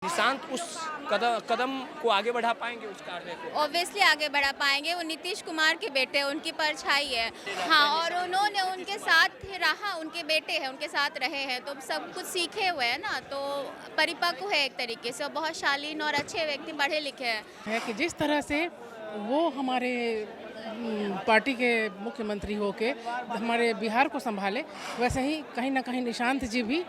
निशांत उस कदम को आगे बढ़ा पाएंगे, उस कार्य को? ऑब्वियसली आगे बढ़ा पाएंगे। वो नीतीश कुमार के बेटे, उनकी परछाई है। हाँ, और उन्होंने उनके साथ रहा, उनके बेटे हैं, उनके साथ रहे हैं, तो सब कुछ सीखे हुए हैं ना, तो परिपक्व है एक तरीके से, बहुत शालीन और अच्छे व्यक्ति, पढ़े लिखे हैं। है कि जिस तरह से वो हमारे पार्टी के मुख्यमंत्री होके हमारे बिहार को संभाले, वैसे ही कहीं ना कहीं निशांत जी भी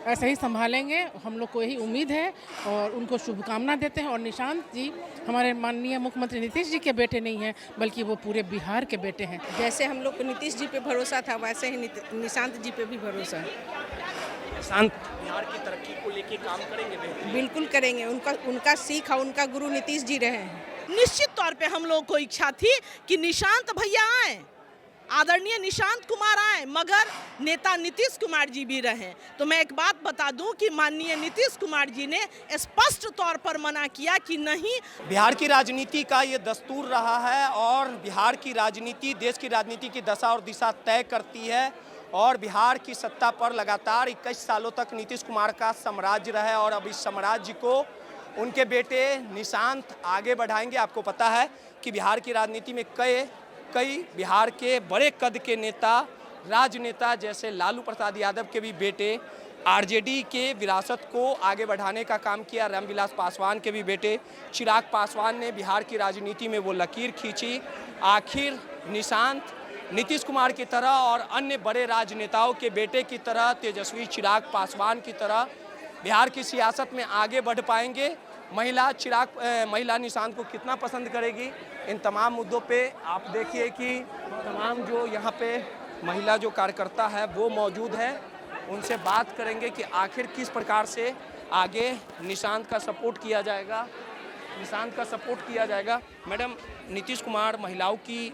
ऐसे ही संभालेंगे। हम लोग को यही उम्मीद है और उनको शुभकामना देते हैं। और निशांत जी हमारे माननीय मुख्यमंत्री नीतीश जी के बेटे नहीं हैं, बल्कि वो पूरे बिहार के बेटे हैं। जैसे हम लोग को नीतीश जी पे भरोसा था, वैसे ही निशांत जी पे भी भरोसा है। निशांत बिहार की तरक्की को लेके काम करेंगे? बिल्कुल करेंगे। उनका सीख और उनका गुरु नीतीश जी रहे हैं। निश्चित तौर पे हम लोग को इच्छा थी कि निशांत भैया आए, आदरणीय निशांत कुमार आए, मगर नेता नीतीश कुमार जी भी रहे। तो मैं एक बात बता दूं कि माननीय नीतीश कुमार जी ने स्पष्ट तौर पर मना किया कि नहीं। बिहार की राजनीति का ये दस्तूर रहा है और बिहार की राजनीति देश की राजनीति की दशा और दिशा तय करती है। और बिहार की सत्ता पर लगातार 21 सालों तक नीतीश कुमार का साम्राज्य रहा है और अब इस साम्राज्य को उनके बेटे निशांत आगे बढ़ाएंगे। आपको पता है कि बिहार की राजनीति में कई बिहार के बड़े कद के नेता, राजनेता जैसे लालू प्रसाद यादव के भी बेटे आरजेडी के विरासत को आगे बढ़ाने का काम किया। रामविलास पासवान के भी बेटे चिराग पासवान ने बिहार की राजनीति में वो लकीर खींची। आखिर निशांत नीतीश कुमार की तरह और अन्य बड़े राजनेताओं के बेटे की तरह, तेजस्वी चिराग पासवान की तरह बिहार की सियासत में आगे बढ़ पाएंगे। महिला निशांत को कितना पसंद करेगी, इन तमाम मुद्दों पे आप देखिए कि तमाम जो यहाँ पे महिला जो कार्यकर्ता है वो मौजूद है। उनसे बात करेंगे कि आखिर किस प्रकार से आगे निशांत का सपोर्ट किया जाएगा। मैडम, नीतीश कुमार महिलाओं की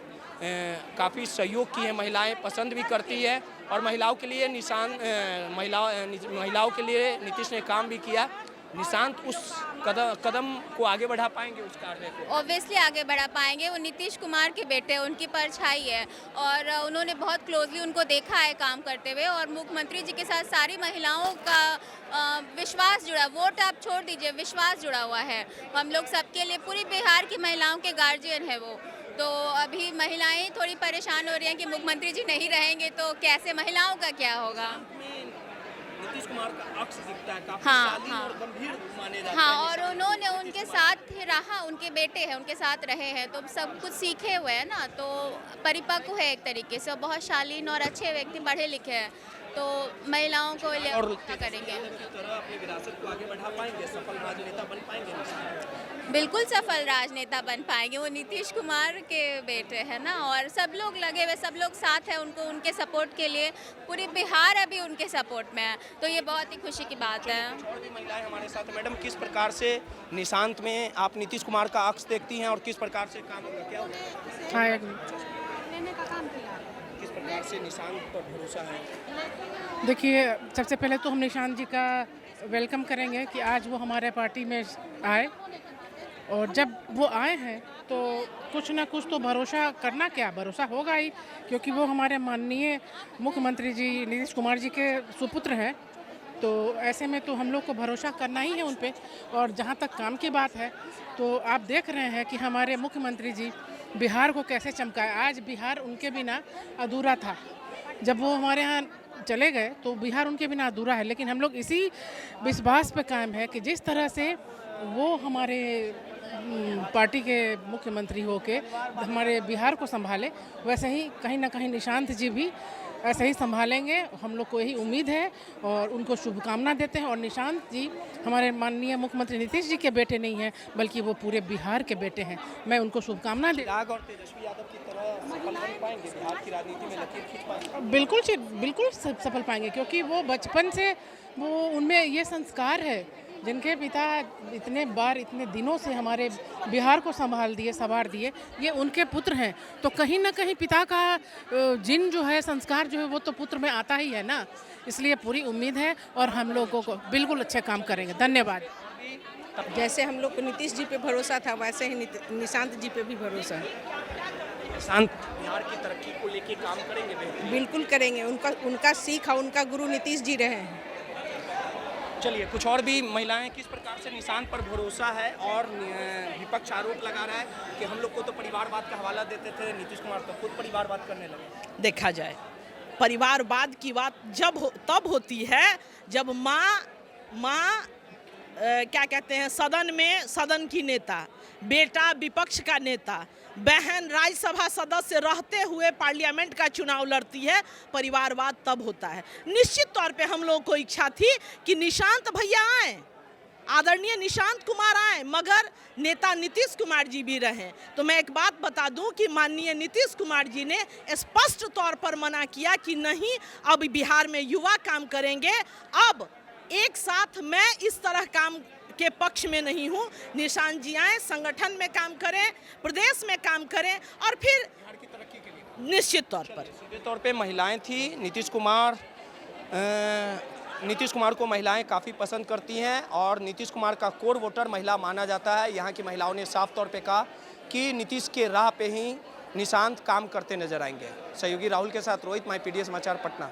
काफ़ी सहयोग की है, महिलाएं पसंद भी करती है और महिलाओं के लिए महिलाओं के लिए नीतीश ने काम भी किया। निशांत उस कदम को आगे बढ़ा पाएंगे, उस कार्य को? ऑब्वियसली आगे बढ़ा पाएंगे। वो नीतीश कुमार के बेटे, उनकी परछाई है, और उन्होंने बहुत क्लोजली उनको देखा है काम करते हुए, और मुख्यमंत्री जी के साथ सारी महिलाओं का विश्वास जुड़ा, वोट आप छोड़ दीजिए, विश्वास जुड़ा हुआ है हम लोग सबके लिए। पूरी बिहार की महिलाओं के गार्जियन है वो। तो अभी महिलाएं थोड़ी परेशान हो रही हैं कि मुख्यमंत्री जी नहीं रहेंगे तो कैसे, महिलाओं का क्या होगा। नीतीश कुमार का अक्स दिखता है, काफी शालीन और गंभीर माने जाते हैं। हाँ, और उन्होंने उनके साथ रहा, उनके बेटे हैं, उनके साथ रहे हैं, तो सब कुछ सीखे हुए हैं ना, तो परिपक्व है एक तरीके से, बहुत शालीन और अच्छे व्यक्ति, पढ़े लिखे हैं, तो महिलाओं को क्या करेंगे। अपनी विरासत को आगे बढ़ा पाएंगे, सफल राजनेता बन पाएंगे। बिल्कुल सफल राजनेता बन पाएंगे। वो नीतीश कुमार के बेटे हैं ना, और सब लोग लगे हुए, सब लोग साथ हैं उनको, उनके सपोर्ट के लिए। पूरी बिहार अभी उनके सपोर्ट में है, तो ये बहुत ही खुशी की बात है। और भी महिलाएं हमारे साथ हैं। मैडम, किस प्रकार से निशांत में आप नीतीश कुमार का अक्स देखती हैं और किस प्रकार से काम होगा, क्या होगा? किस प्रकार से निशांत पर भरोसा है? देखिए, सबसे पहले तो हम निशांत जी का वेलकम करेंगे कि आज वो हमारे पार्टी में आए, और जब वो आए हैं तो कुछ ना कुछ तो भरोसा करना, क्या भरोसा होगा ही, क्योंकि वो हमारे माननीय मुख्यमंत्री जी नीतीश कुमार जी के सुपुत्र हैं। तो ऐसे में तो हम लोग को भरोसा करना ही है उन पे। और जहाँ तक काम की बात है, तो आप देख रहे हैं कि हमारे मुख्यमंत्री जी बिहार को कैसे चमकाए। आज बिहार उनके बिना अधूरा था। जब वो हमारे यहाँ चले गए तो बिहार उनके बिना अधूरा है, लेकिन हम लोग इसी विश्वास पे कायम है कि जिस तरह से वो हमारे पार्टी के मुख्यमंत्री होके हमारे बिहार को संभाले, वैसे ही कहीं ना कहीं निशांत जी भी ऐसे ही संभालेंगे। हम लोग को यही उम्मीद है और उनको शुभकामना देते हैं। और निशांत जी हमारे माननीय मुख्यमंत्री नीतीश जी के बेटे नहीं हैं, बल्कि वो पूरे बिहार के बेटे हैं। मैं उनको शुभकामना दे। चिराग और तेजस्वी यादव की तरह सफल बन पाएंगे, बिहार की राजनीति में लकीर खींच पाएंगे? बिल्कुल सफल पाएंगे, क्योंकि वो बचपन से वो उनमें ये संस्कार है। जिनके पिता इतने दिनों से हमारे बिहार को संभार दिए, ये उनके पुत्र हैं। तो कहीं ना कहीं पिता का जिन जो है, संस्कार जो है, वो तो पुत्र में आता ही है ना। इसलिए पूरी उम्मीद है और हम लोगों को बिल्कुल अच्छे काम करेंगे। धन्यवाद। जैसे हम लोग को नीतीश जी पे भरोसा था, वैसे ही निशांत जी पे भी भरोसा है। निशांत बिहार की तरक्की को लेके काम करेंगे? बिल्कुल करेंगे। उनका सीख और उनका गुरु नीतीश जी रहे हैं। चलिए कुछ और भी महिलाएं किस प्रकार से निशांत पर भरोसा है, और विपक्ष आरोप लगा रहा है कि हम लोग को तो परिवारवाद का हवाला देते थे, नीतीश कुमार तो खुद परिवारवाद करने लगे। देखा जाए, परिवारवाद की बात तब होती है जब माँ क्या कहते हैं, सदन में सदन की नेता, बेटा विपक्ष का नेता, बहन राज्यसभा सदस्य रहते हुए पार्लियामेंट का चुनाव लड़ती है। परिवारवाद तब होता है। निश्चित तौर पे हम लोगों को इच्छा थी कि निशांत भैया आए, आदरणीय निशांत कुमार आए, मगर नेता नीतीश कुमार जी भी रहें। तो मैं एक बात बता दूं कि माननीय नीतीश कुमार जी ने स्पष्ट तौर पर मना किया कि नहीं, अब बिहार में युवा काम करेंगे। अब एक साथ मैं इस तरह काम के पक्ष में नहीं हूं। निशांत जी आए, संगठन में काम करें, प्रदेश में काम करें, और फिर बिहार की तरक्की के लिए निश्चित तौर पर। सीधे तौर पे महिलाएं थी, नीतीश कुमार को महिलाएं काफ़ी पसंद करती हैं, और नीतीश कुमार का कोर वोटर महिला माना जाता है। यहाँ की महिलाओं ने साफ तौर पे कहा कि नीतीश के राह पे ही निशांत काम करते नजर आएंगे। सहयोगी राहुल के साथ रोहित, माई पीडीएस समाचार, पटना।